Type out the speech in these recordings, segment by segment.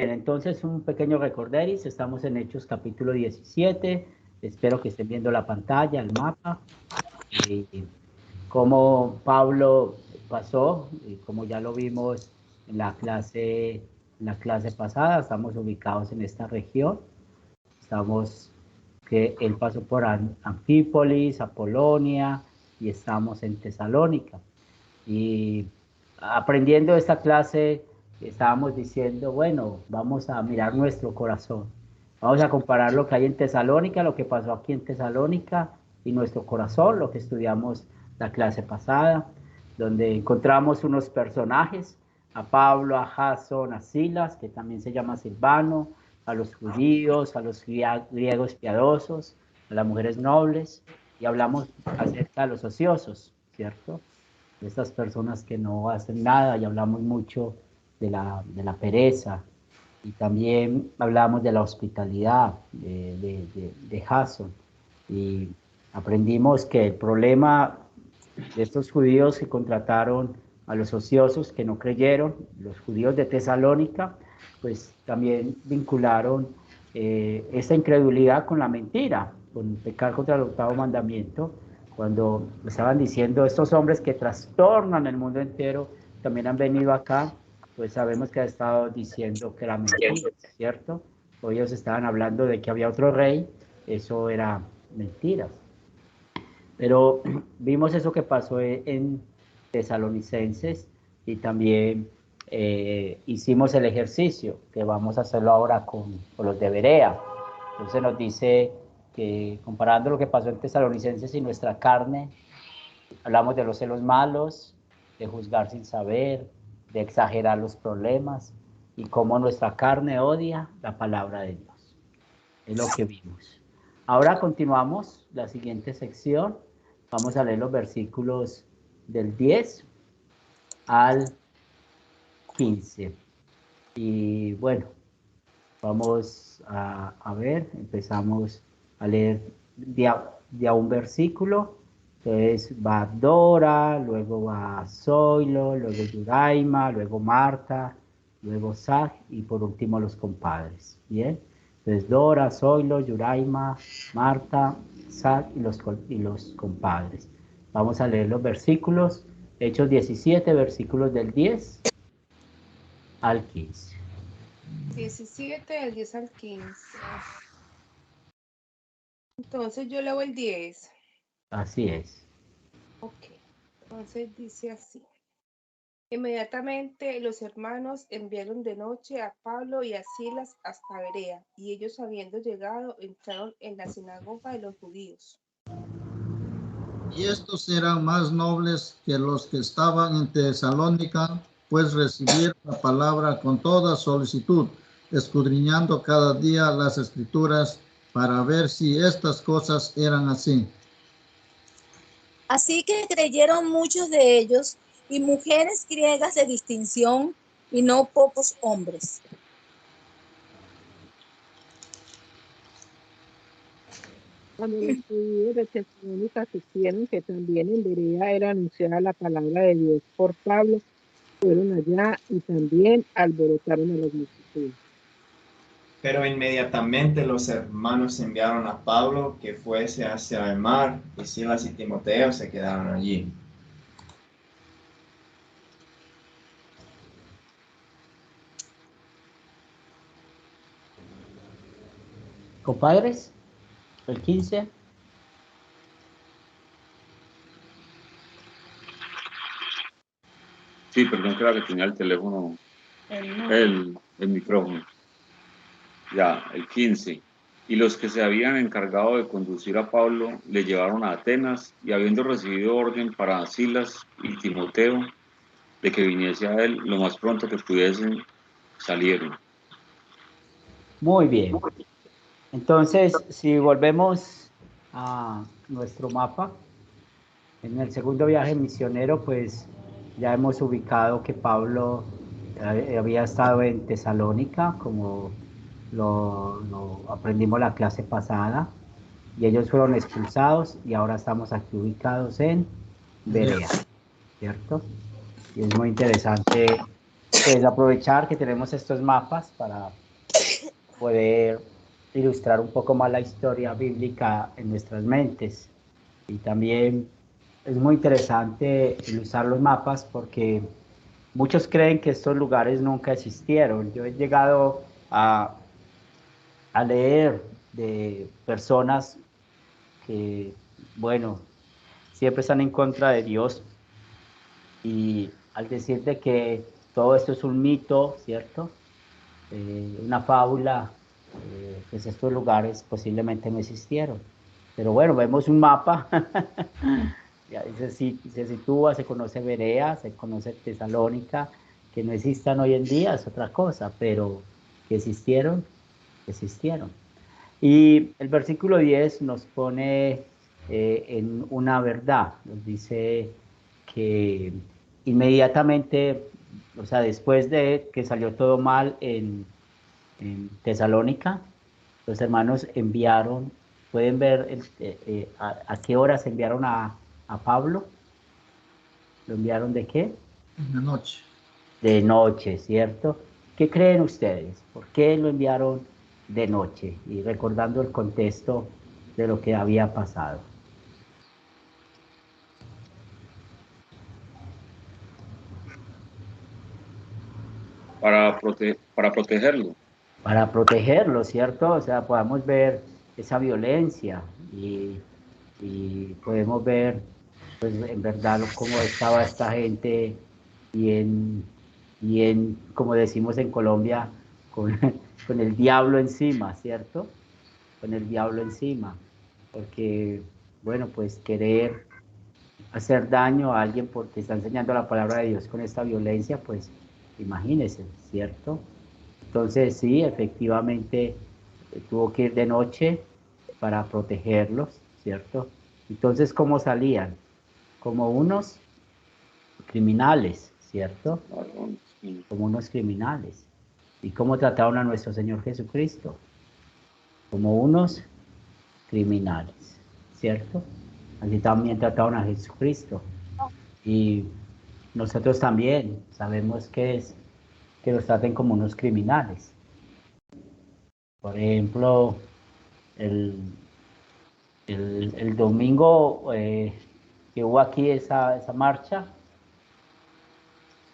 Entonces un pequeño recorderis, estamos en Hechos capítulo 17, espero que estén viendo la pantalla, el mapa, y cómo Pablo pasó, y como ya lo vimos en la clase pasada, estamos ubicados en esta región, estamos que él pasó por Anfípolis, Apolonia, y estamos en Tesalónica. Y aprendiendo esta clase, estábamos diciendo, bueno, vamos a mirar nuestro corazón. Vamos a comparar lo que hay en Tesalónica, lo que pasó aquí en Tesalónica y nuestro corazón, lo que estudiamos la clase pasada, donde encontramos unos personajes, a Pablo, a Jasón, a Silas, que también se llama Silvano, a los judíos, a los griegos piadosos, a las mujeres nobles, y hablamos acerca de los ociosos, ¿cierto? De estas personas que no hacen nada, y hablamos mucho de la pereza, y también hablamos de la hospitalidad de Jasón, y aprendimos que el problema de estos judíos que contrataron a los ociosos que no creyeron, los judíos de Tesalónica, pues también vincularon esta incredulidad con la mentira, con pecar contra el octavo mandamiento, cuando estaban diciendo estos hombres que trastornan el mundo entero, también han venido acá, pues sabemos que ha estado diciendo que era mentira, ¿cierto? O ellos estaban hablando de que había otro rey, eso era mentiras. Pero vimos eso que pasó en Tesalonicenses, y también hicimos el ejercicio que vamos a hacerlo ahora con los de Berea. Entonces nos dice que comparando lo que pasó en Tesalonicenses y nuestra carne, hablamos de los celos malos, de juzgar sin saber, de exagerar los problemas, y cómo nuestra carne odia la palabra de Dios. Es lo que vimos. Ahora continuamos la siguiente sección. Vamos a leer los versículos del 10 al 15. Y bueno, vamos a ver, empezamos a leer de a un versículo. Entonces va Dora, luego va Zoilo, luego Yuraima, luego Marta, luego Sag, y por último los compadres. Bien, entonces Dora, Zoilo, Yuraima, Marta, Sag y los compadres. Vamos a leer los versículos. Hechos 17, versículos del 10 al 15. 17 del 10 al 15. Entonces yo leo el 10. Así es. Ok. Entonces dice así. Inmediatamente los hermanos enviaron de noche a Pablo y a Silas hasta Berea, y ellos, habiendo llegado, entraron en la sinagoga de los judíos. Y estos eran más nobles que los que estaban en Tesalónica, pues recibieron la palabra con toda solicitud, escudriñando cada día las escrituras para ver si estas cosas eran así. Así que creyeron muchos de ellos, y mujeres griegas de distinción, y no pocos hombres. Cuando los judíos de Tesalónica supieron que también en Berea era anunciada la palabra de Dios por Pablo, fueron allá y también alborotaron a las multitudes. Pero inmediatamente los hermanos enviaron a Pablo que fuese hacia el mar, y Silas y Timoteo se quedaron allí. Compadres, el 15. Sí, perdón, creo que tenía el teléfono, el micrófono. Ya, el 15. Y los que se habían encargado de conducir a Pablo le llevaron a Atenas, y habiendo recibido orden para Silas y Timoteo de que viniese a él lo más pronto que pudiesen, salieron. Muy bien. Entonces, si volvemos a nuestro mapa, en el segundo viaje misionero, pues ya hemos ubicado que Pablo había estado en Tesalónica, como lo aprendimos la clase pasada, y ellos fueron expulsados, y ahora estamos aquí ubicados en Berea, ¿cierto? Y es muy interesante pues aprovechar que tenemos estos mapas para poder ilustrar un poco más la historia bíblica en nuestras mentes. Y también es muy interesante usar los mapas porque muchos creen que estos lugares nunca existieron. Yo he llegado a leer de personas que, bueno, siempre están en contra de Dios y al decir de que todo esto es un mito, ¿cierto? Una fábula, pues estos lugares posiblemente no existieron. Pero bueno, vemos un mapa, ya se sitúa, se conoce Berea, se conoce Tesalónica, que no existan hoy en día es otra cosa, pero que existieron, existieron. Y el versículo 10 nos pone en una verdad, nos dice que inmediatamente, o sea, después de que salió todo mal en Tesalónica, los hermanos enviaron, pueden ver a qué horas enviaron a Pablo. ¿Lo enviaron de qué? De noche. De noche, ¿cierto? ¿Qué creen ustedes? ¿Por qué lo enviaron de noche? Y recordando el contexto de lo que había pasado. Para protegerlo. Para protegerlo, ¿cierto? O sea, podamos ver esa violencia y podemos ver, pues, en verdad cómo estaba esta gente y en, como decimos en Colombia, con, con el diablo encima, ¿cierto? Con el diablo encima, porque, bueno, pues querer hacer daño a alguien porque está enseñando la palabra de Dios con esta violencia, pues imagínense, ¿cierto? Entonces sí, efectivamente tuvo que ir de noche para protegerlos, ¿cierto? Entonces, ¿cómo salían? Como unos criminales, ¿cierto? Como unos criminales. ¿Y cómo trataron a nuestro Señor Jesucristo? Como unos criminales, ¿cierto? Así también trataron a Jesucristo. Y nosotros también sabemos que es que los traten como unos criminales. Por ejemplo, el domingo que hubo aquí esa marcha,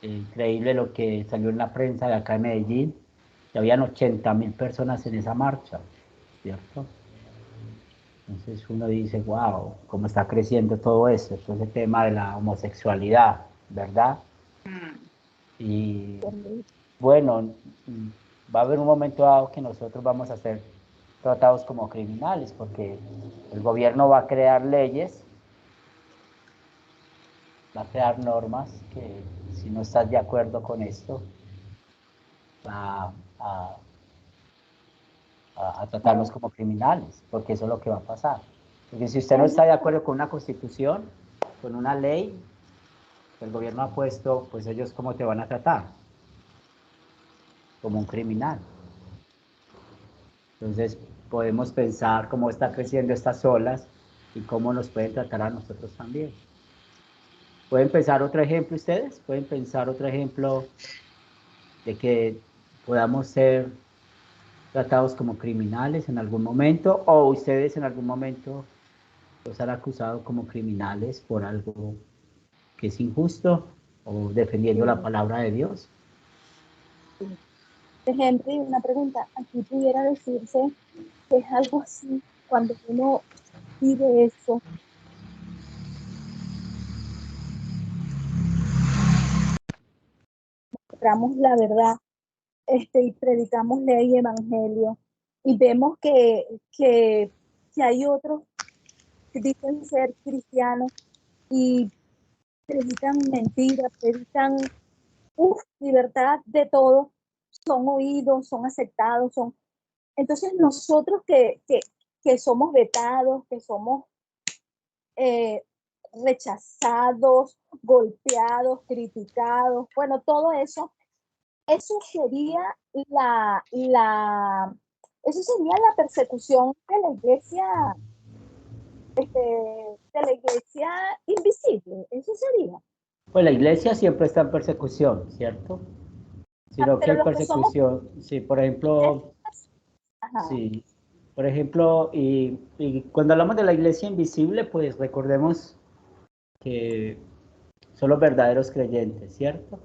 increíble lo que salió en la prensa de acá de Medellín, que habían 80.000 personas en esa marcha, ¿cierto? Entonces uno dice, wow, cómo está creciendo todo eso, todo ese tema de la homosexualidad, ¿verdad? Y bueno, va a haber un momento dado que nosotros vamos a ser tratados como criminales, porque el gobierno va a crear leyes, va a crear normas que si no estás de acuerdo con esto, va a tratarnos como criminales, porque eso es lo que va a pasar. Porque si usted no está de acuerdo con una constitución, con una ley que el gobierno ha puesto, pues ellos cómo te van a tratar, como un criminal. Entonces podemos pensar cómo está creciendo estas olas y cómo nos pueden tratar a nosotros también. ¿Pueden pensar otro ejemplo ustedes? ¿Pueden pensar otro ejemplo de que podamos ser tratados como criminales en algún momento, o ustedes en algún momento los han acusado como criminales por algo que es injusto o defendiendo la palabra de Dios? Henry, una pregunta. Aquí pudiera decirse que es algo así cuando uno pide eso. Mostramos la verdad y predicamos ley y evangelio y vemos que hay otros que dicen ser cristianos y predican mentiras, predican libertad de todo, son oídos, son aceptados, son... Entonces nosotros que somos vetados, que somos rechazados, golpeados, criticados, bueno, todo eso, eso sería eso sería la persecución de la iglesia, de la iglesia invisible, eso sería. Pues la iglesia siempre está en persecución, ¿cierto? sino que pero hay los que somos... persecución. Sí, por ejemplo, Ajá. sí, por ejemplo, y cuando hablamos de la iglesia invisible, pues recordemos que son los verdaderos creyentes, ¿cierto?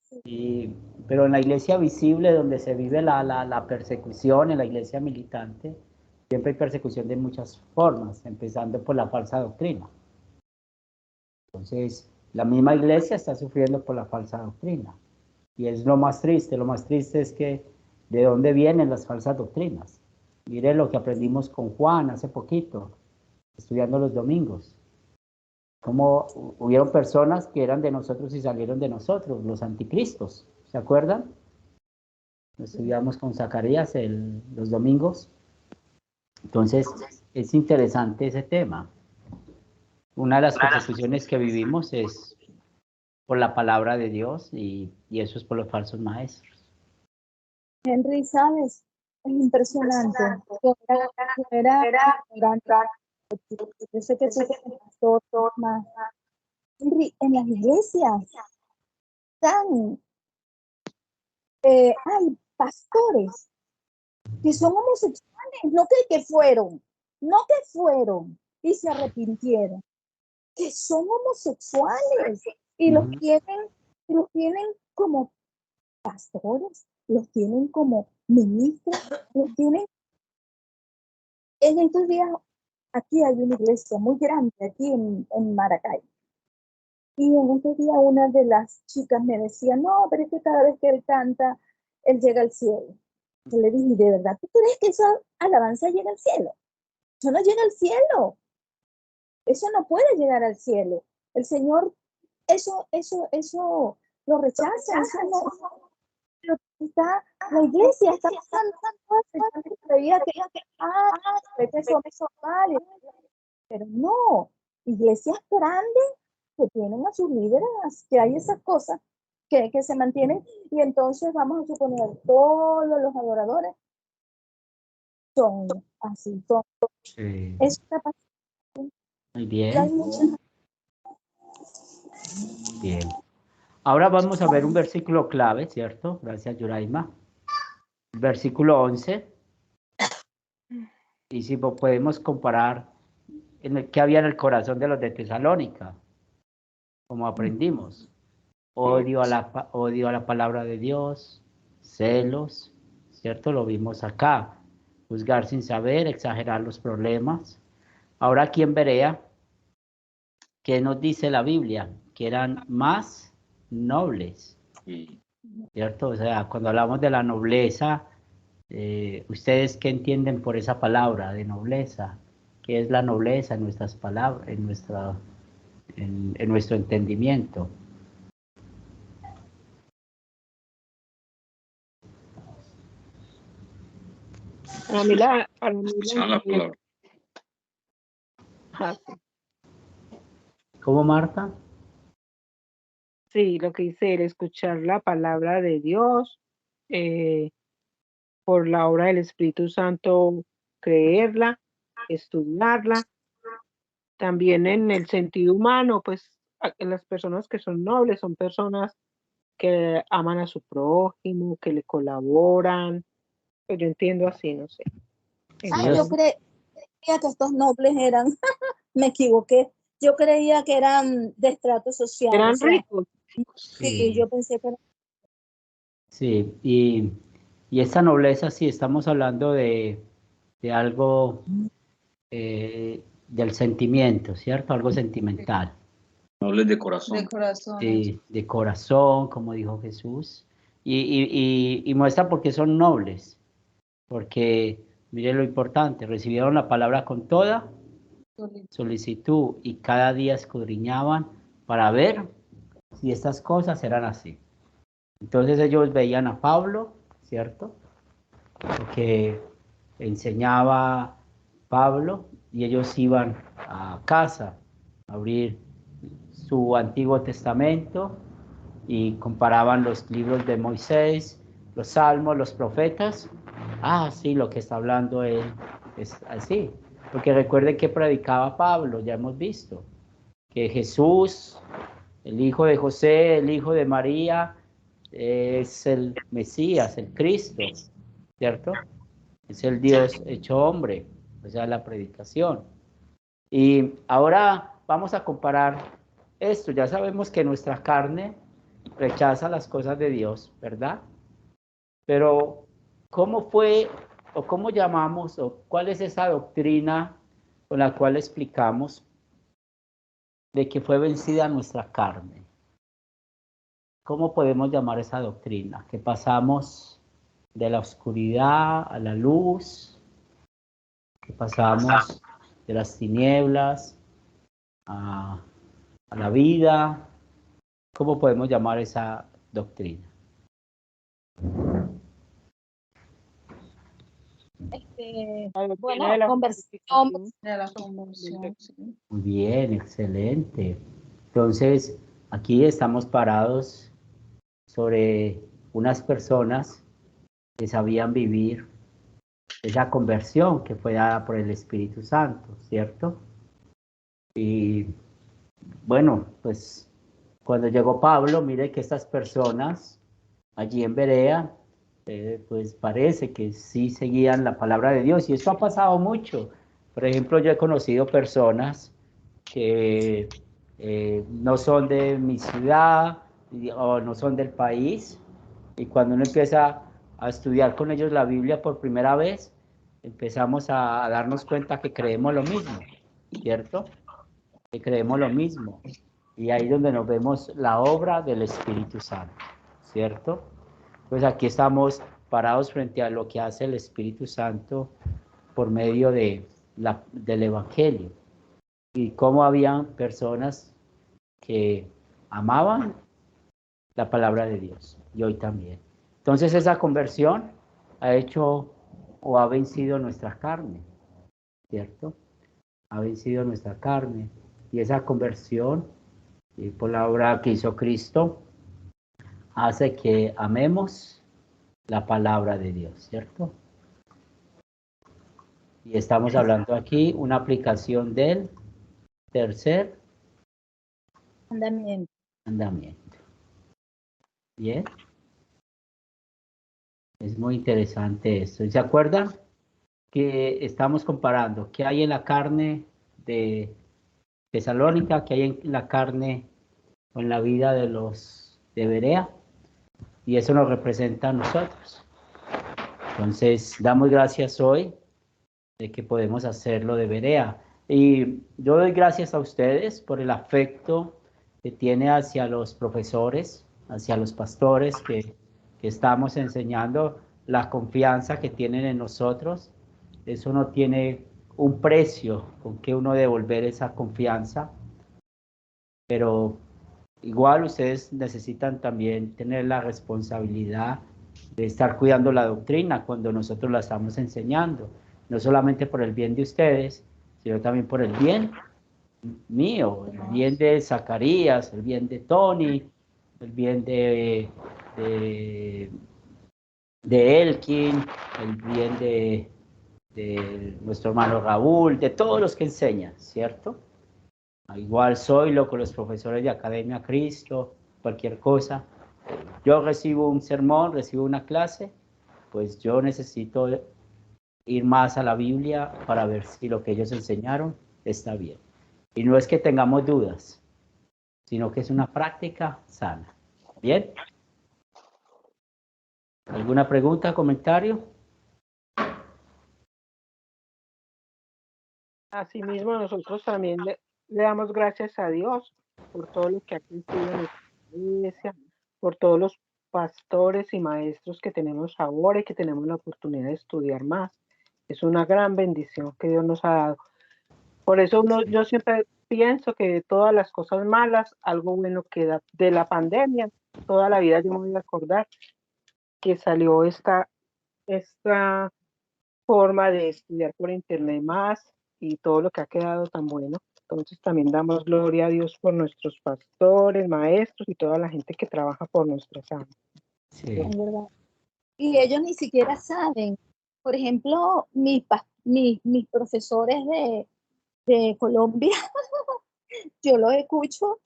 Sí. Pero en la iglesia visible, donde se vive la persecución, en la iglesia militante, siempre hay persecución de muchas formas, empezando por la falsa doctrina. Entonces, la misma iglesia está sufriendo por la falsa doctrina. Y es lo más triste es que de dónde vienen las falsas doctrinas. Mire lo que aprendimos con Juan hace poquito, estudiando los domingos. Cómo hubieron personas que eran de nosotros y salieron de nosotros, los anticristos, ¿se acuerdan? Lo estudiamos con Zacarías los domingos. Entonces, es interesante ese tema. Una de las persecuciones que vivimos es por la palabra de Dios y eso es por los falsos maestros. Henry, ¿sabes? Es impresionante. Yo sé que tú eres pastor más. Henry, en las iglesias hay pastores que son homosexuales, no que fueron y se arrepintieron, que son homosexuales y los tienen como pastores, los tienen como ministros, los tienen. En estos días, aquí hay una iglesia muy grande, aquí en Maracay. Y en estos días una de las chicas me decía, no, pero es que cada vez que él canta, él llega al cielo. Yo le dije, ¿de verdad tú crees que esa alabanza llega al cielo? Eso no llega al cielo. Eso no puede llegar al cielo. El Señor, eso lo rechaza. Eso no, la iglesia está pasando creía que eso vale. Pero no, iglesias grandes que tienen a sus líderes, que hay esas cosas que se mantienen, y entonces vamos a suponer todos los adoradores son así, son. Sí. Eso está pasando. Muy bien. Bien. Ahora vamos a ver un versículo clave, ¿cierto? Gracias, Yuraima. El versículo 11. Y si podemos comparar qué había en el corazón de los de Tesalónica, como aprendimos. Odio a la palabra de Dios, celos, ¿cierto? Lo vimos acá. Juzgar sin saber, exagerar los problemas. Ahora aquí en Berea, ¿qué nos dice la Biblia? Que eran más nobles, ¿cierto? O sea, cuando hablamos de la nobleza, ¿ustedes qué entienden por esa palabra de nobleza? ¿Qué es la nobleza en nuestras palabras, en nuestro entendimiento? Para mí la palabra. ¿Cómo, Marta? Sí, lo que dice el escuchar la palabra de Dios, por la obra del Espíritu Santo, creerla, estudiarla. También en el sentido humano, pues las personas que son nobles son personas que aman a su prójimo, que le colaboran. Pues yo entiendo así, no sé. Yo creía que estos nobles eran, me equivoqué, yo creía que eran de estrato social. Eran ricos. Sí, yo pensé que eran. Sí, y esta nobleza, sí, estamos hablando de algo del sentimiento, ¿cierto? Algo sentimental. Nobles de corazón. De corazón. Sí, de corazón, como dijo Jesús. Y muestra por qué son nobles. Porque, mire lo importante, recibieron la palabra con toda solicitud y cada día escudriñaban para ver si estas cosas eran así. Entonces ellos veían a Pablo, ¿cierto? Porque enseñaba Pablo y ellos iban a casa a abrir su Antiguo Testamento y comparaban los libros de Moisés, los Salmos, los profetas. Ah, sí, lo que está hablando él es así. Porque recuerden que predicaba Pablo, ya hemos visto, que Jesús, el hijo de José, el hijo de María, es el Mesías, el Cristo, ¿cierto? Es el Dios hecho hombre, o sea, la predicación. Y ahora vamos a comparar esto. Ya sabemos que nuestra carne rechaza las cosas de Dios, ¿verdad? Pero, ¿cómo fue o cómo llamamos o cuál es esa doctrina con la cual explicamos de que fue vencida nuestra carne? ¿Cómo podemos llamar esa doctrina? Que pasamos de la oscuridad a la luz, que pasamos de las tinieblas a la vida. ¿Cómo podemos llamar esa doctrina? Bueno, conversión. De la conversión. Muy bien, excelente. Entonces, aquí estamos parados sobre unas personas que sabían vivir esa conversión que fue dada por el Espíritu Santo, ¿cierto? Y bueno, pues cuando llegó Pablo, mire que estas personas allí en Berea, pues parece que sí seguían la palabra de Dios, y esto ha pasado mucho. Por ejemplo, yo he conocido personas que no son de mi ciudad o no son del país, y cuando uno empieza a estudiar con ellos la Biblia por primera vez, empezamos a darnos cuenta que creemos lo mismo, ¿cierto? Que creemos lo mismo. Y ahí es donde nos vemos la obra del Espíritu Santo, ¿cierto? Pues aquí estamos parados frente a lo que hace el Espíritu Santo por medio del Evangelio. Y cómo habían personas que amaban la palabra de Dios, y hoy también. Entonces esa conversión ha hecho o ha vencido nuestra carne, ¿cierto? Ha vencido nuestra carne, y esa conversión, por la obra que hizo Cristo, hace que amemos la palabra de Dios, ¿cierto? Y estamos hablando aquí una aplicación del tercer mandamiento. Bien. Es muy interesante esto. ¿Se acuerdan que estamos comparando qué hay en la carne de Tesalónica, qué hay en la carne o en la vida de los de Berea? Y eso nos representa a nosotros. Entonces, damos gracias hoy de que podemos hacerlo de Berea. Y yo doy gracias a ustedes por el afecto que tiene hacia los profesores, hacia los pastores que estamos enseñando, la confianza que tienen en nosotros. Eso no tiene un precio con que uno devolver esa confianza, pero igual ustedes necesitan también tener la responsabilidad de estar cuidando la doctrina cuando nosotros la estamos enseñando, no solamente por el bien de ustedes, sino también por el bien mío, el bien de Zacarías, el bien de Tony, el bien de Elkin, el bien de nuestro hermano Raúl, de todos los que enseñan, ¿cierto? Igual Zoilo con los profesores de Academia Cristo, cualquier cosa. Yo recibo un sermón, recibo una clase, pues yo necesito ir más a la Biblia para ver si lo que ellos enseñaron está bien. Y no es que tengamos dudas, sino que es una práctica sana. ¿Bien? ¿Alguna pregunta, comentario? Asimismo, nosotros también le damos gracias a Dios por todo lo que ha cumplido en nuestra iglesia, por todos los pastores y maestros que tenemos ahora y que tenemos la oportunidad de estudiar más. Es una gran bendición que Dios nos ha dado. Por eso yo siempre pienso que de todas las cosas malas, algo bueno queda. De la pandemia, toda la vida yo me voy a acordar que salió esta forma de estudiar por internet más y todo lo que ha quedado tan bueno. Entonces también damos gloria a Dios por nuestros pastores, maestros y toda la gente que trabaja por nuestras almas. Sí. Es verdad. Y ellos ni siquiera saben. Por ejemplo, mis profesores de Colombia, yo los escucho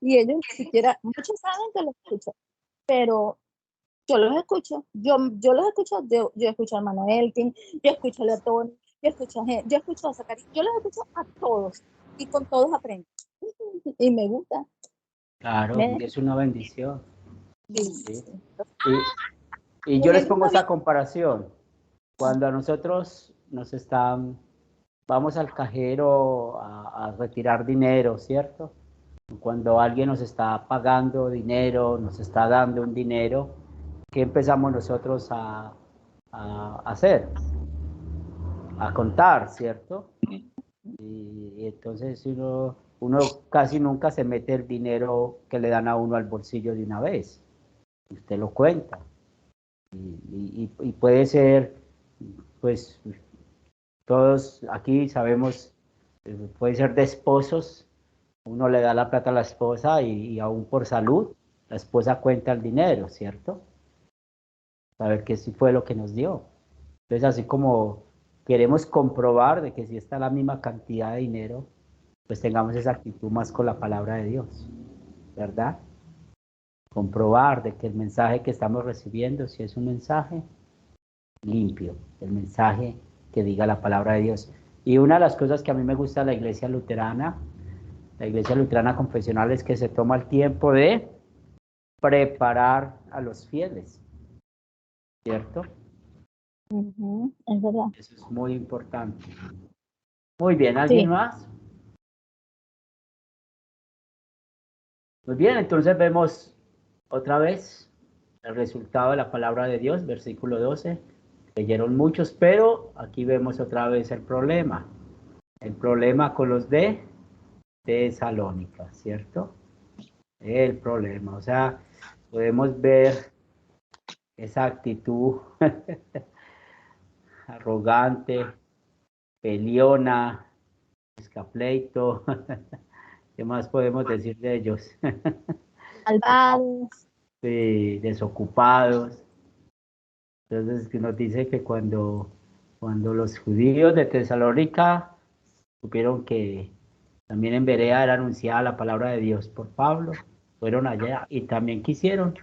y ellos ni siquiera, muchos saben que los escucho, pero Yo los escucho, yo los escucho, yo escucho a Hermano Elkin, yo escucho a Leotón, yo escucho a Zacarías, yo los escucho a todos y con todos aprendo. Y me gusta. Claro, es una bendición. Sí. ¿Sí? Y yo les pongo esa comparación. Cuando a nosotros vamos al cajero a retirar dinero, ¿cierto? Cuando alguien nos está pagando dinero, nos está dando un dinero, ¿qué empezamos nosotros a hacer? A contar, ¿cierto? Y entonces uno casi nunca se mete el dinero que le dan a uno al bolsillo de una vez. Usted lo cuenta. Y puede ser, pues, todos aquí sabemos, puede ser de esposos, uno le da la plata a la esposa y aún por salud, la esposa cuenta el dinero, ¿cierto? Saber que sí fue lo que nos dio. Entonces, así como queremos comprobar de que si está la misma cantidad de dinero, pues tengamos esa actitud más con la palabra de Dios, ¿verdad? Comprobar de que el mensaje que estamos recibiendo, si es un mensaje limpio, el mensaje que diga la palabra de Dios. Y una de las cosas que a mí me gusta de la iglesia luterana confesional, es que se toma el tiempo de preparar a los fieles, ¿cierto? Es verdad. Eso es muy importante. Muy bien, ¿alguien más? Muy bien, entonces vemos otra vez el resultado de la palabra de Dios, versículo 12. Leyeron muchos, pero aquí vemos otra vez el problema. El problema con los de Tesalónica, ¿cierto? El problema, o sea, podemos ver esa actitud arrogante, peleona, escapleito. ¿Qué más podemos decir de ellos? Malvados. Sí, desocupados. Entonces, que nos dice que cuando los judíos de Tesalónica supieron que también en Berea era anunciada la palabra de Dios por Pablo, fueron allá y también quisieron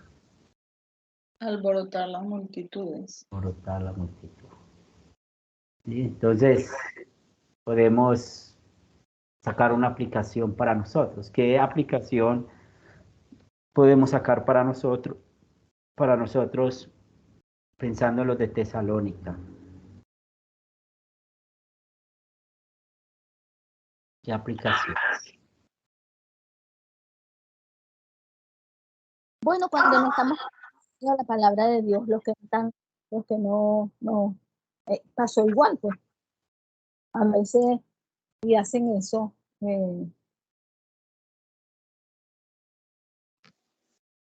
alborotar las multitudes. alborotar la multitud. ¿Sí? Entonces, podemos sacar una aplicación para nosotros. ¿Qué aplicación podemos sacar para nosotros pensando en los de Tesalónica? ¿Qué aplicación? Bueno, cuando no estamos a la palabra de Dios, los que no, pasó igual, pues. A veces y hacen eso. Sí.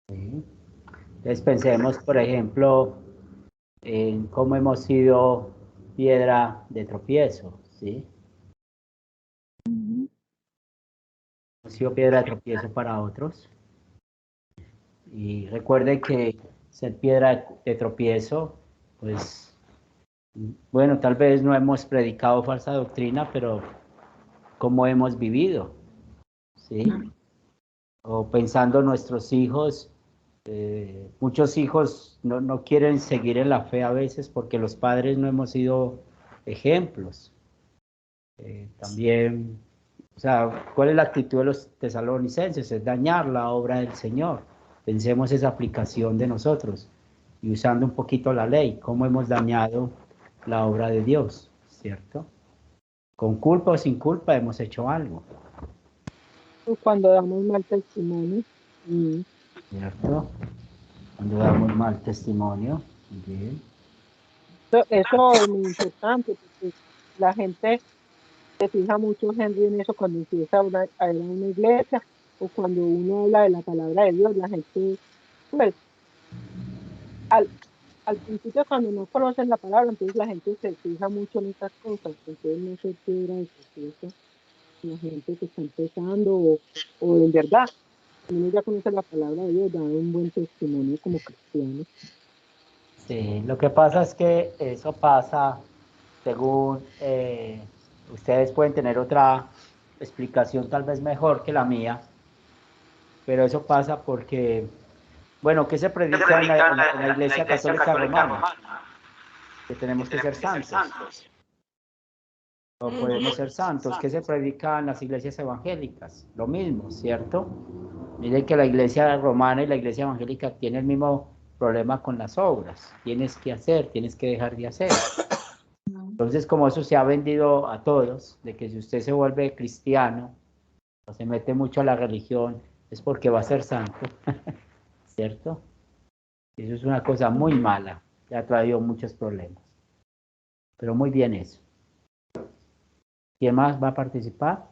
Entonces pensemos, por ejemplo, en cómo hemos sido piedra de tropiezo, ¿sí? Hemos sido piedra de tropiezo para otros. Y recuerden que ser piedra de tropiezo, pues, bueno, tal vez no hemos predicado falsa doctrina, pero cómo hemos vivido, ¿sí? O pensando nuestros hijos, muchos hijos no quieren seguir en la fe a veces porque los padres no hemos sido ejemplos. También, o sea, ¿cuál es la actitud de los tesalonicenses? Es dañar la obra del Señor. Pensemos esa aplicación de nosotros y usando un poquito la ley, cómo hemos dañado la obra de Dios, ¿cierto? Con culpa o sin culpa hemos hecho algo. Cuando damos mal testimonio. ¿Cierto? Cuando damos mal testimonio. Bien. Eso es muy importante porque la gente se fija mucho, Henry, en eso cuando empieza a ir a una iglesia o cuando uno habla de la palabra de Dios. La gente, pues, al principio cuando no conocen la palabra, entonces la gente se fija mucho en estas cosas. Entonces no se piedra de tropiezo la gente que está empezando o en verdad, uno ya conoce la palabra de Dios, da un buen testimonio como cristiano. Sí, lo que pasa es que eso pasa según, ustedes pueden tener otra explicación tal vez mejor que la mía, pero eso pasa porque Bueno, ¿qué se predica en la Iglesia Católica Romana? Que tenemos que ser santos. O podemos ser santos. ¿Qué se predica en las iglesias evangélicas? Lo mismo, ¿cierto? Miren que la iglesia romana y la iglesia evangélica tienen el mismo problema con las obras. Tienes que hacer, tienes que dejar de hacer. Entonces, como eso se ha vendido a todos, de que si usted se vuelve cristiano o se mete mucho a la religión, es porque va a ser santo, ¿cierto? Eso es una cosa muy mala, que ha traído muchos problemas. Pero muy bien eso. ¿Quién más va a participar?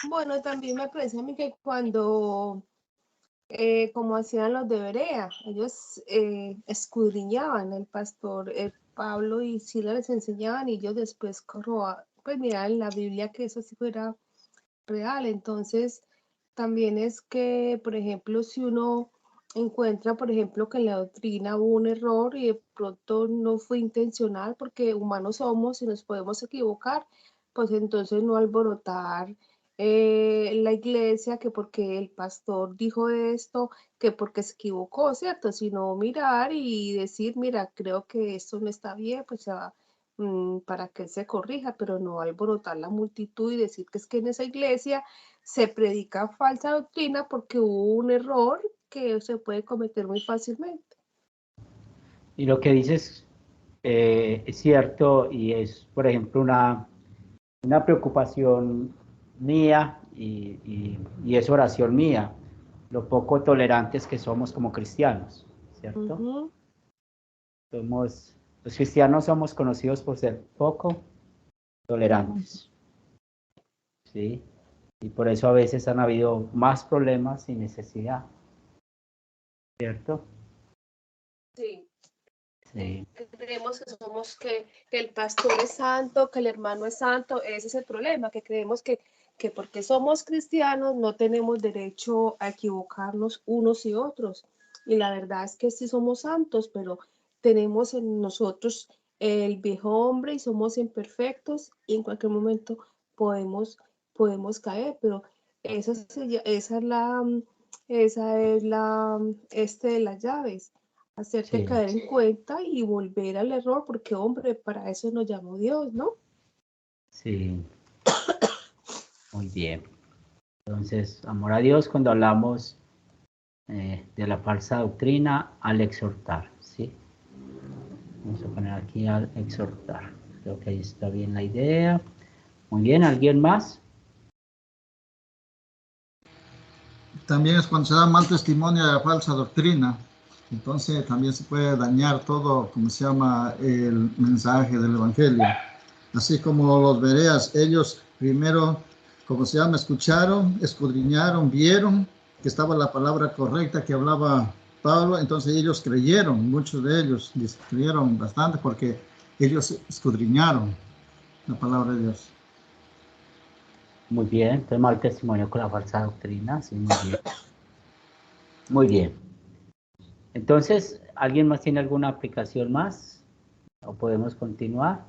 Bueno, también me parece a mí que cuando, como hacían los de Berea, ellos escudriñaban, el pastor Pablo y Silas les enseñaban y ellos después pues miraban en la Biblia que eso sí fuera real. Entonces, también es que, por ejemplo, si uno encuentra, por ejemplo, que en la doctrina hubo un error y de pronto no fue intencional, porque humanos somos y nos podemos equivocar, pues entonces no alborotar la iglesia, que porque el pastor dijo esto, que porque se equivocó, ¿cierto? Sino mirar y decir, mira, creo que esto no está bien, pues para que él se corrija, pero no alborotar la multitud y decir que es que en esa iglesia se predica falsa doctrina porque hubo un error que se puede cometer muy fácilmente. Y lo que dices es cierto y es, por ejemplo, una preocupación mía y es oración mía, lo poco tolerantes que somos como cristianos, ¿cierto? Los cristianos somos conocidos por ser poco tolerantes, ¿sí? Y por eso a veces han habido más problemas sin necesidad, ¿cierto? Sí. Sí. Creemos que somos que el pastor es santo, que el hermano es santo. Ese es el problema, que creemos que porque somos cristianos no tenemos derecho a equivocarnos unos y otros. Y la verdad es que sí somos santos, pero tenemos en nosotros el viejo hombre y somos imperfectos y en cualquier momento podemos caer, pero esa es de las llaves, hacerte Sí. caer en cuenta y volver al error, porque hombre, para eso nos llamó Dios, ¿no? Sí. Muy bien. Entonces, amor a Dios cuando hablamos de la falsa doctrina al exhortar, ¿sí? Vamos a poner aquí al exhortar. Creo que ahí está bien la idea. Muy bien, ¿alguien más? También es cuando se da mal testimonio de la falsa doctrina. Entonces también se puede dañar todo, como se llama, el mensaje del Evangelio. Así como los bereas, ellos primero, como se llama, escucharon, escudriñaron, vieron que estaba la palabra correcta que hablaba Pablo, entonces ellos creyeron, muchos de ellos creyeron bastante porque ellos escudriñaron la palabra de Dios. Muy bien, entonces mal testimonio con la falsa doctrina, sí, muy bien. Muy bien. Entonces, ¿alguien más tiene alguna aplicación más? ¿O podemos continuar?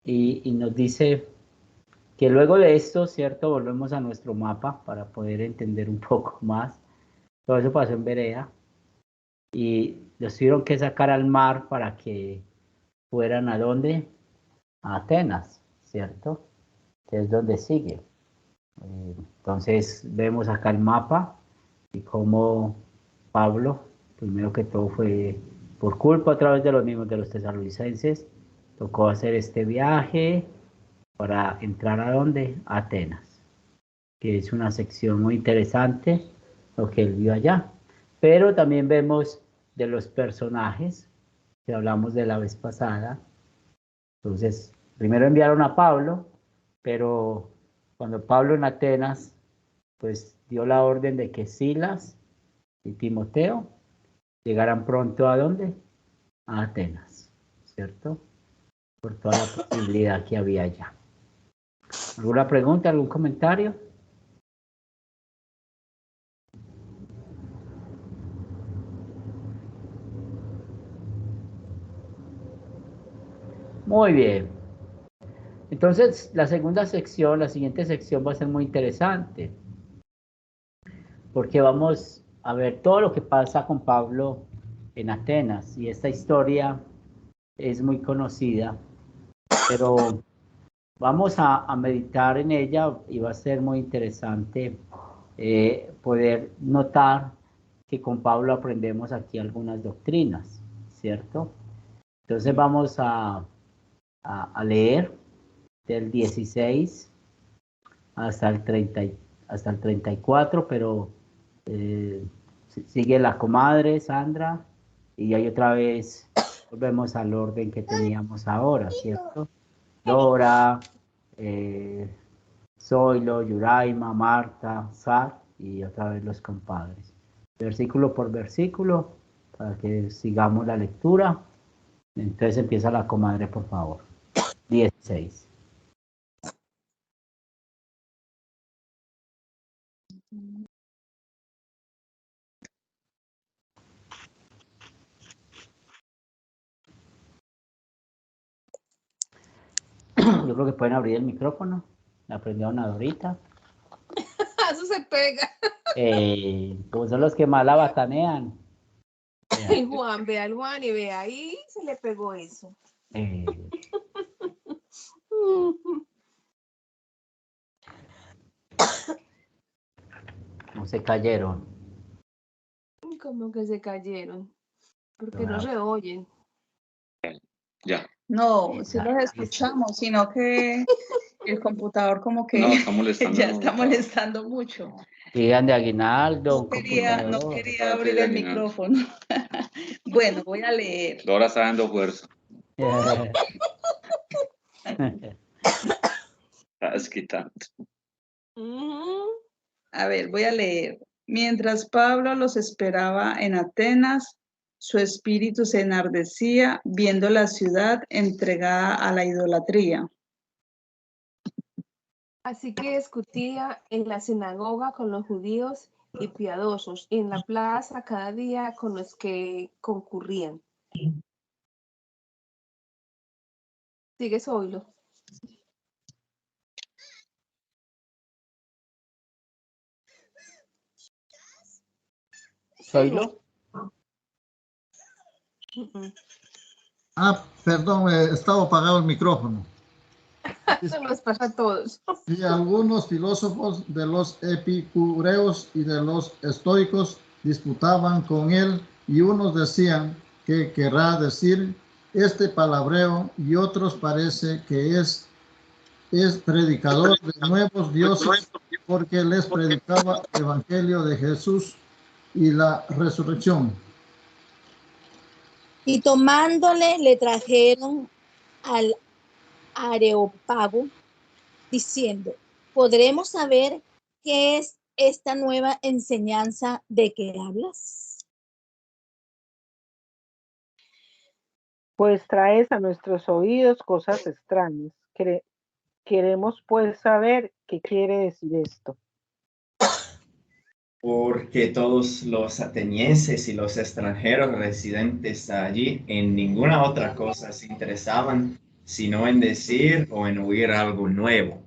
Y nos dice que luego de esto, ¿cierto? Volvemos a nuestro mapa para poder entender un poco más. Todo eso pasó en Berea. Y los tuvieron que sacar al mar para que fueran ¿a dónde? A Atenas, ¿cierto? Que es donde sigue. Entonces vemos acá el mapa y cómo Pablo, primero que todo fue por culpa a través de los mismos de los tesalonicenses, tocó hacer este viaje para entrar ¿a dónde? A Atenas, que es una sección muy interesante lo que él vio allá. Pero también vemos de los personajes que hablamos de la vez pasada. Entonces, primero enviaron a Pablo, pero cuando Pablo en Atenas, pues dio la orden de que Silas y Timoteo llegaran pronto ¿a dónde? A Atenas, ¿cierto? Por toda la posibilidad que había allá. ¿Alguna pregunta, algún comentario? Muy bien. Entonces, la segunda sección, la siguiente sección va a ser muy interesante, porque vamos a ver todo lo que pasa con Pablo en Atenas, y esta historia es muy conocida, pero vamos a meditar en ella y va a ser muy interesante poder notar que con Pablo aprendemos aquí algunas doctrinas, ¿cierto? Entonces vamos a leer del 16 hasta el 34, pero sigue la comadre Sandra y ahí otra vez volvemos al orden que teníamos ahora, ¿cierto? Dora, Zoilo, Yuraima, Marta, Sar y otra vez los compadres. Versículo por versículo para que sigamos la lectura. Entonces empieza la comadre, por favor. 16. Yo creo que pueden abrir el micrófono. La aprendieron a Dorita. Eso se pega. Como son los que más la batanean. Y Juan, ve al Juan y ve ahí, se le pegó eso. No se cayeron. Como que se cayeron. Porque no se oyen. Ya. No, sí los escuchamos, sino que el computador como que No, está molestando. ya está molestando mucho. Digan de aguinaldo. No quería abrir el micrófono. Bueno, voy a leer. Dora está dando fuerza. Está desquitando. A ver, voy a leer. Mientras Pablo los esperaba en Atenas, su espíritu se enardecía viendo la ciudad entregada a la idolatría. Así que discutía en la sinagoga con los judíos y piadosos, y en la plaza cada día con los que concurrían. Sigue Zoilo. ¿Zoilo? Perdón, estaba apagado el micrófono. Eso nos pasa a todos. Y algunos filósofos de los epicureos y de los estoicos disputaban con él, y unos decían que querrá decir este palabreo, y otros parece que es predicador de nuevos dioses, porque les predicaba el evangelio de Jesús y la resurrección. Y tomándole, le trajeron al Areópago, diciendo: ¿podremos saber qué es esta nueva enseñanza de que hablas? Pues traes a nuestros oídos cosas extrañas. Queremos pues saber qué quiere decir esto. Porque todos los atenienses y los extranjeros residentes allí en ninguna otra cosa se interesaban, sino en decir o en oír algo nuevo.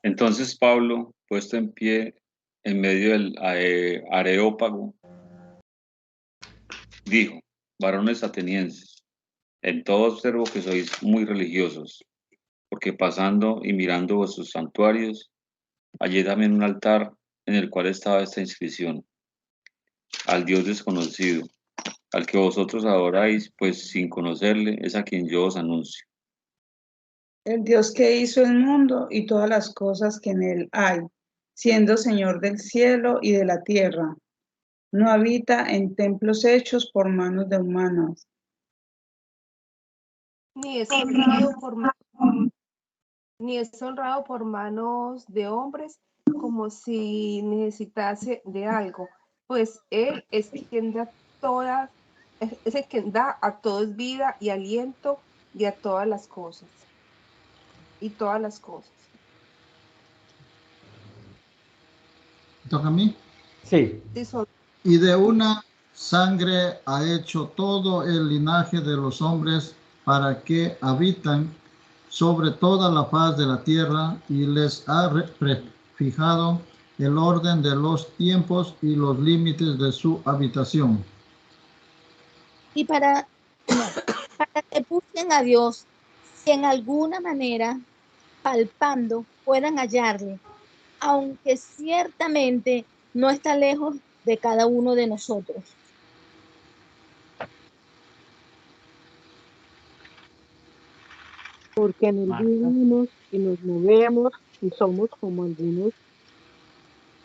Entonces Pablo, puesto en pie en medio del Areópago, dijo: varones atenienses, en todo observo que sois muy religiosos, porque pasando y mirando vuestros santuarios, hallé también un altar en el cual estaba esta inscripción: al Dios desconocido, al que vosotros adoráis, pues sin conocerle es a quien yo os anuncio. El Dios que hizo el mundo y todas las cosas que en él hay, siendo Señor del cielo y de la tierra, no habita en templos hechos por manos de humanos. Ni es honrado por manos de hombres, como si necesitase de algo, pues él es quien da es el que da a todos vida y aliento y a todas las cosas. ¿Toca a mí? Sí. Y de una sangre ha hecho todo el linaje de los hombres para que habitan sobre toda la faz de la tierra y les ha fijado el orden de los tiempos y los límites de su habitación. Y para que busquen a Dios, si en alguna manera, palpando, puedan hallarle, aunque ciertamente no está lejos de cada uno de nosotros. Porque en él vivimos y nos movemos y somos como algunos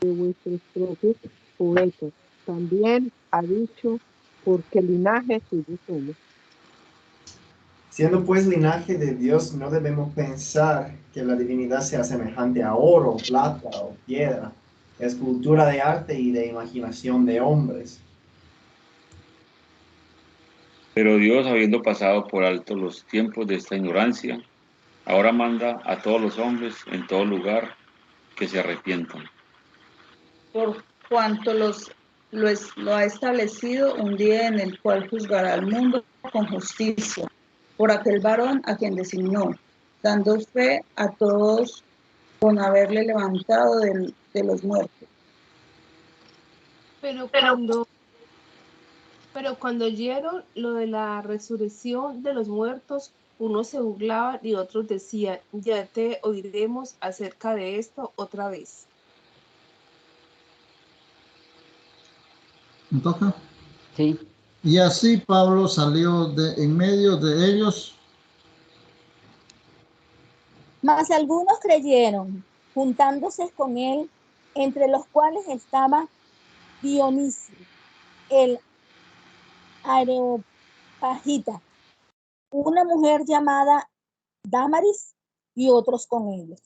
de vuestros propios poetas. También ha dicho, porque linaje suyo somos. Siendo pues linaje de Dios, no debemos pensar que la divinidad sea semejante a oro, plata o piedra, escultura de arte y de imaginación de hombres. Pero Dios, habiendo pasado por alto los tiempos de esta ignorancia, ahora manda a todos los hombres en todo lugar que se arrepientan. Por cuanto lo ha establecido un día en el cual juzgará al mundo con justicia, por aquel varón a quien designó, dando fe a todos con haberle levantado de los muertos. Pero cuando oyeron lo de la resurrección de los muertos, unos se burlaban y otros decían, ya te oiremos acerca de esto otra vez. ¿Me toca? Sí. Y así Pablo salió en medio de ellos. Mas algunos creyeron, juntándose con él, entre los cuales estaba Dionisio, el Areopagita, una mujer llamada Dámaris y otros con ellos.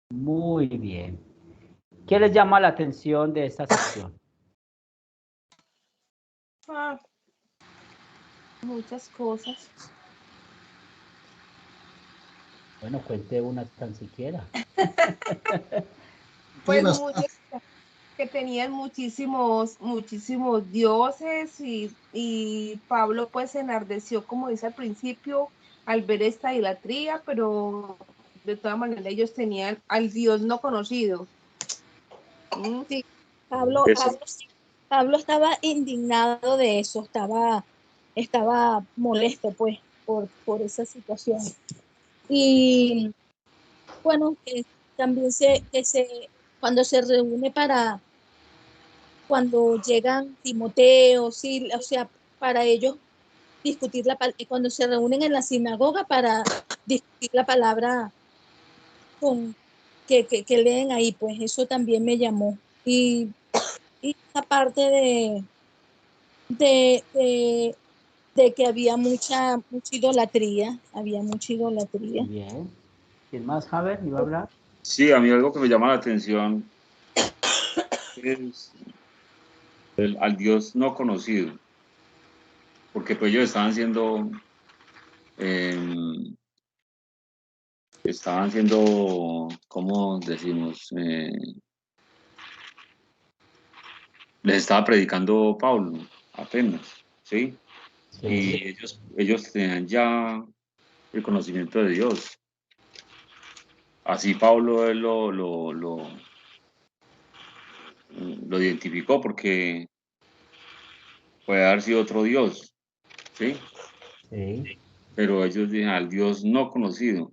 Muy bien. ¿Qué les llama la atención de esta sección? Muchas cosas. Bueno, cuente una tan siquiera. Pues muchos que tenían muchísimos dioses y Pablo pues se enardeció, como dice al principio, al ver esta idolatría, pero de todas maneras ellos tenían al Dios no conocido. Sí, Pablo estaba indignado de eso, estaba molesto pues por esa situación. Y bueno, también cuando se reúne cuando llegan Timoteo, sí, o sea, para ellos discutir cuando se reúnen en la sinagoga para discutir la palabra que leen ahí, pues eso también me llamó. Y esa parte de que había mucha idolatría, Bien. ¿Quién más, Javier, iba a hablar? Sí, a mí algo que me llama la atención es al Dios no conocido, porque pues ellos estaban siendo, ¿cómo decimos? Les estaba predicando Pablo apenas, ¿sí? Sí. Y ellos tenían ya el conocimiento de Dios. Así Pablo él lo identificó porque puede haber sido otro Dios, ¿sí? Sí. Pero ellos dijeron al Dios no conocido.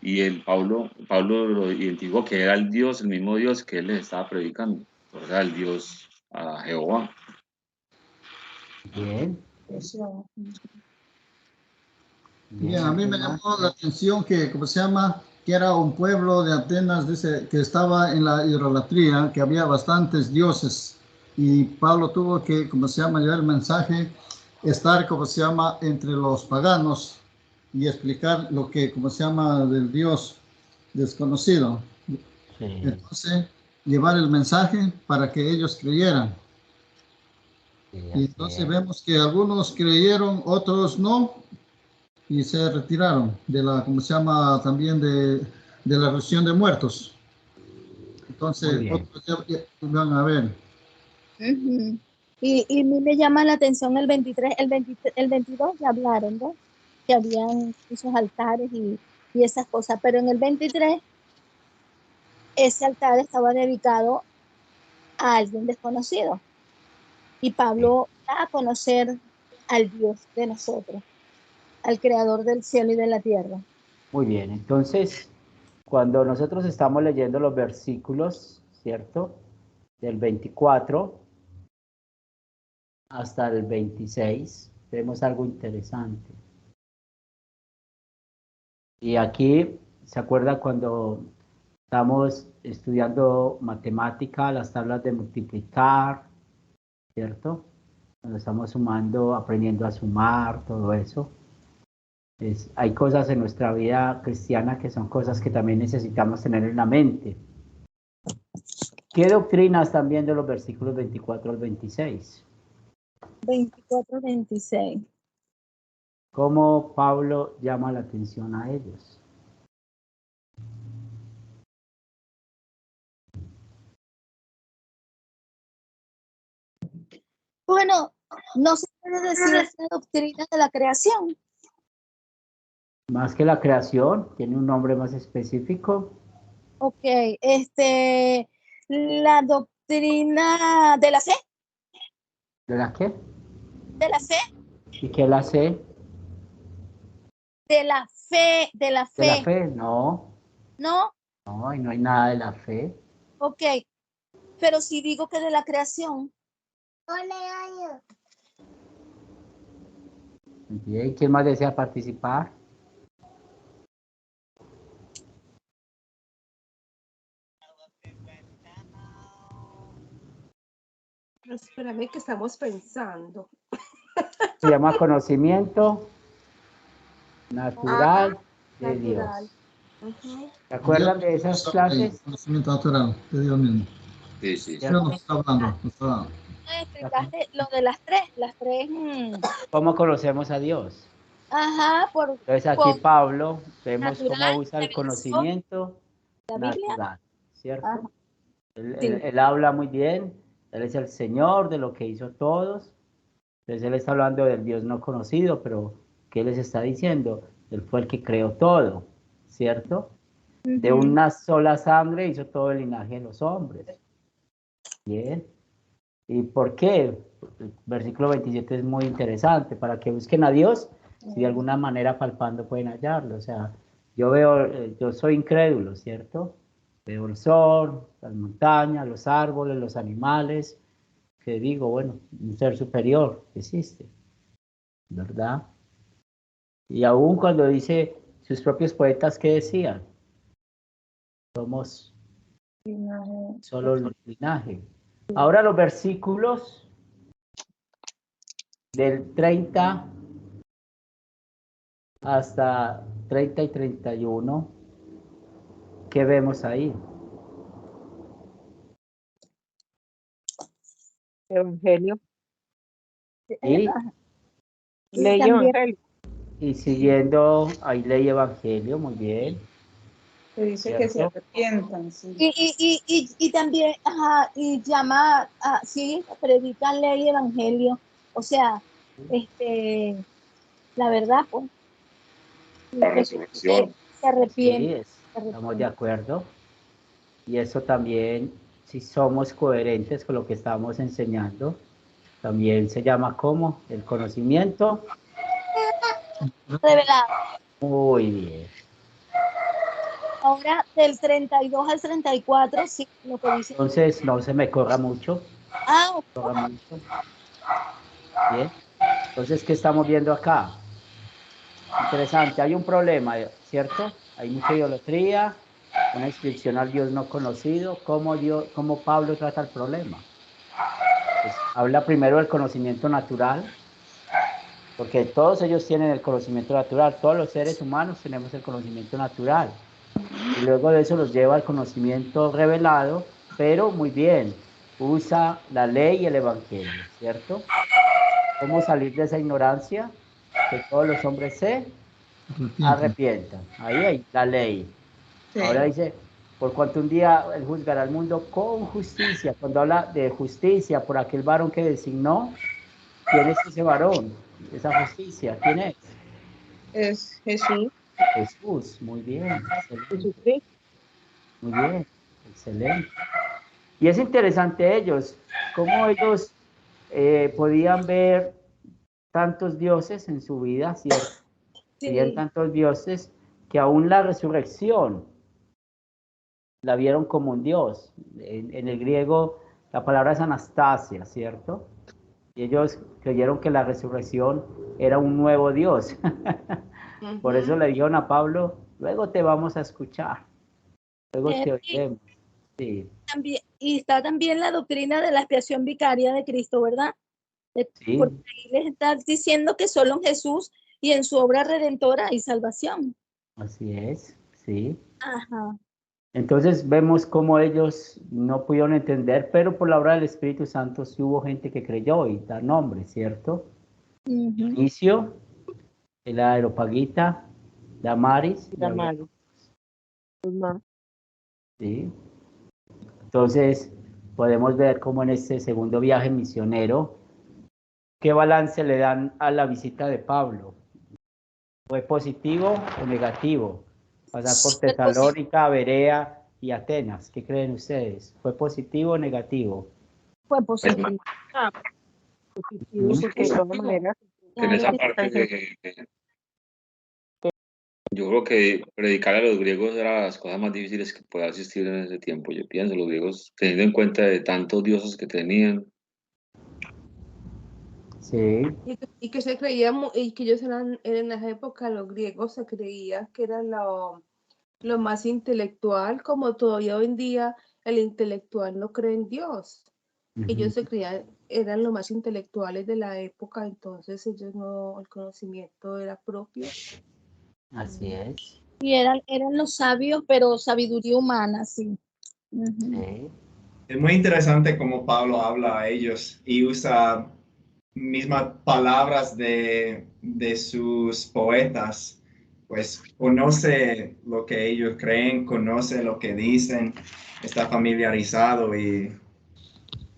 Y Pablo lo identificó que era el Dios, el mismo Dios que él les estaba predicando. O sea, el Dios a Jehová. Bien. Bien, a mí me llamó la atención que, ¿cómo se llama? Que era un pueblo de Atenas, dice, que estaba en la idolatría, que había bastantes dioses. Y Pablo tuvo que, ¿cómo se llama?, llevar el mensaje, estar, ¿cómo se llama?, entre los paganos y explicar lo que, ¿cómo se llama?, del Dios desconocido. Sí. Entonces, llevar el mensaje para que ellos creyeran. Sí, Y entonces vemos que algunos creyeron, otros no, y se retiraron de la, ¿cómo se llama?, también de la resurrección de muertos. Entonces, otros ya van a ver. Y me llama la atención el 23, el 22 ya hablaron, ¿no? que habían esos altares y esas cosas, pero en el 23 ese altar estaba dedicado a alguien desconocido y Pablo da a conocer al Dios de nosotros, al creador del cielo y de la tierra. Muy bien, entonces, cuando nosotros estamos leyendo los versículos, ¿cierto? Del 24 hasta el 26, vemos algo interesante. Y aquí, ¿se acuerda cuando estamos estudiando matemática, las tablas de multiplicar, ¿cierto? Cuando estamos sumando, aprendiendo a sumar, todo eso. Hay cosas en nuestra vida cristiana que son cosas que también necesitamos tener en la mente. ¿Qué doctrina están viendo los versículos 24 al 26? 24, 26. ¿Cómo Pablo llama la atención a ellos? Bueno, no se puede decir esta doctrina de la creación. Más que la creación, tiene un nombre más específico. Ok, la doctrina de la fe. ¿De la qué? De la fe. ¿Y qué la sé? De la fe, de la fe. ¿De la fe? No. ¿No? No, y no hay nada de la fe. Ok, pero si digo que de la creación. Bien, ¿quién más desea participar? Pero espérame que estamos pensando. Se llama conocimiento natural de Natural. Dios. ¿Se acuerdan de esas clases? Conocimiento natural de Dios mismo. Sí, sí, sí. Dios nos está hablando. Nos está hablando. Explicaste lo de las tres. ¿Cómo conocemos a Dios? Ajá, Entonces aquí Pablo, vemos natural, cómo usa el conocimiento natural, ¿cierto? Ajá. Él habla muy bien, él es el Señor de lo que hizo todos. Entonces él está hablando del Dios no conocido, pero ¿qué les está diciendo? Él fue el que creó todo, ¿cierto? De una sola sangre hizo todo el linaje de los hombres. Bien. ¿Y por qué? El versículo 27 es muy interesante, para que busquen a Dios, si de alguna manera palpando pueden hallarlo. O sea, yo veo, yo soy incrédulo, ¿cierto? Veo el sol, las montañas, los árboles, los animales, que digo, bueno, un ser superior existe, ¿verdad? Y aún cuando dice sus propios poetas, ¿qué decían? Somos solo el linaje. Ahora los versículos del 30 hasta 30 y 31, ¿qué vemos ahí? Evangelio. ¿Y? Ley Evangelio. Y siguiendo, ahí ley Evangelio, muy bien. Se dice que se arrepientan, sí. Y también, ajá, y llama, sí, predican ley y evangelio. O sea, la verdad, pues. La resurrección. Se arrepiente. Sí, estamos de acuerdo. Y eso también, si somos coherentes con lo que estamos enseñando, también se llama como el conocimiento Revelado. Muy bien. Ahora, del 32 al 34, sí, lo que dice. Entonces, no se me corra mucho. Ah, Corra mucho. Bien. Entonces, ¿qué estamos viendo acá? Interesante, hay un problema, ¿cierto? Hay mucha idolatría, una inscripción al Dios no conocido. ¿Cómo Pablo trata el problema? Pues, habla primero del conocimiento natural, porque todos ellos tienen el conocimiento natural, todos los seres humanos tenemos el conocimiento natural. Y luego de eso los lleva al conocimiento revelado, pero muy bien, usa la ley y el evangelio, ¿cierto? ¿Cómo salir de esa ignorancia? Que todos los hombres se arrepientan. Ahí hay la ley. Sí. Ahora dice, por cuanto un día él juzgará al mundo con justicia. Cuando habla de justicia por aquel varón que designó, ¿quién es ese varón? Esa justicia, ¿quién es? Es Jesús. Jesús, muy bien. Excelente. Jesucristo. Muy bien, excelente. Y es interesante ellos, cómo ellos podían ver tantos dioses en su vida, ¿cierto? Veían tantos dioses que aún la resurrección la vieron como un dios. En el griego la palabra es anastasia, ¿cierto? Y ellos creyeron que la resurrección era un nuevo dios. Por eso le dijeron a Pablo, luego te vamos a escuchar, luego te oiremos. Sí. También, y está también la doctrina de la expiación vicaria de Cristo, ¿verdad? Sí. Porque ahí les está diciendo que solo en Jesús y en su obra redentora hay salvación. Así es, sí. Ajá. Entonces vemos cómo ellos no pudieron entender, pero por la obra del Espíritu Santo sí hubo gente que creyó y da nombre, ¿cierto? Dionisio, el Areopagita, Damaris. Damaris. Sí. Entonces podemos ver cómo en este segundo viaje misionero, ¿qué balance le dan a la visita de Pablo? ¿Fue positivo o negativo? Pasar por Tesalónica, Berea y Atenas. ¿Qué creen ustedes? ¿Fue positivo o negativo? Fue positivo. Positivo porque de todas maneras. En esa parte yo creo que predicar a los griegos era las cosas más difíciles que podía existir en ese tiempo. Yo pienso, los griegos, teniendo en cuenta de tantos dioses que tenían. Sí. Y que se creía, y que ellos eran en esa época, los griegos se creía que era lo más intelectual, como todavía hoy en día el intelectual no cree en Dios. Ellos se creían, eran los más intelectuales de la época, entonces ellos no, el conocimiento era propio. Así es. Y eran los sabios, pero sabiduría humana, sí. Sí. Es muy interesante cómo Pablo habla a ellos y usa mismas palabras de sus poetas. Pues conoce lo que ellos creen, conoce lo que dicen, está familiarizado y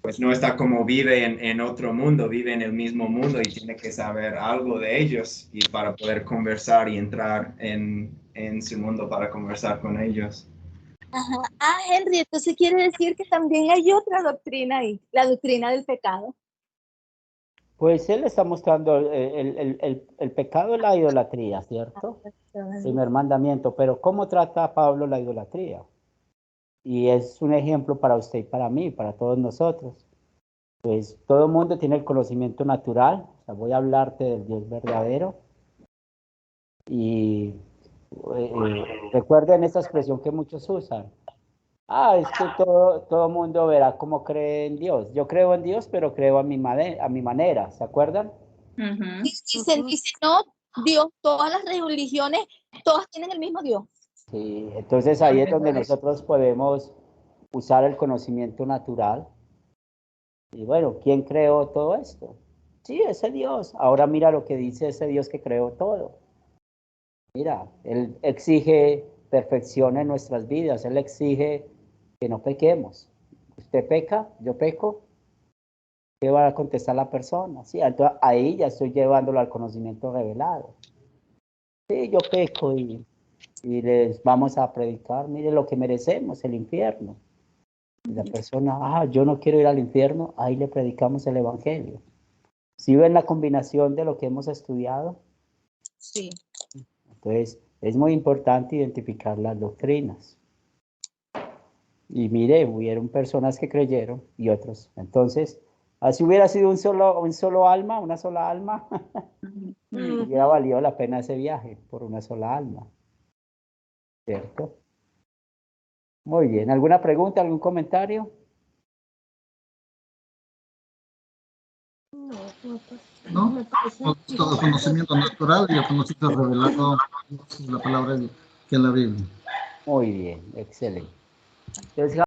pues no está como vive en otro mundo, vive en el mismo mundo y tiene que saber algo de ellos y para poder conversar y entrar en su mundo para conversar con ellos. Ajá. Ah, Henry, entonces quiere decir que también hay otra doctrina ahí, la doctrina del pecado. Pues él está mostrando el pecado de la idolatría, ¿cierto? Primer mandamiento, pero ¿cómo trata Pablo la idolatría? Y es un ejemplo para usted y para mí, para todos nosotros. Pues todo el mundo tiene el conocimiento natural, o sea, voy a hablarte del Dios verdadero. Y recuerden esta expresión que muchos usan. Es que todo mundo verá cómo cree en Dios. Yo creo en Dios, pero creo a mi manera, ¿se acuerdan? Dicen, no, Dios, todas las religiones, todas tienen el mismo Dios. Sí, entonces ahí es donde nosotros podemos usar el conocimiento natural. Y bueno, ¿quién creó todo esto? Sí, ese Dios. Ahora mira lo que dice ese Dios que creó todo. Mira, Él exige perfección en nuestras vidas. Él exige que no pequemos. Usted peca, yo peco. ¿Qué va a contestar la persona? Sí, entonces ahí ya estoy llevándolo al conocimiento revelado. Sí, yo peco y les vamos a predicar, mire lo que merecemos, el infierno. Y la persona, yo no quiero ir al infierno, ahí le predicamos el evangelio. ¿Sí ven la combinación de lo que hemos estudiado? Sí. Entonces, es muy importante identificar las doctrinas. Y mire, hubieron personas que creyeron y otros. Entonces, así hubiera sido un solo alma, una sola alma, hubiera valido la pena ese viaje por una sola alma. ¿Cierto? Muy bien. ¿Alguna pregunta, algún comentario? No, todo conocimiento natural y el conocimiento revelado es la palabra que es la Biblia. Muy bien, excelente. Entonces,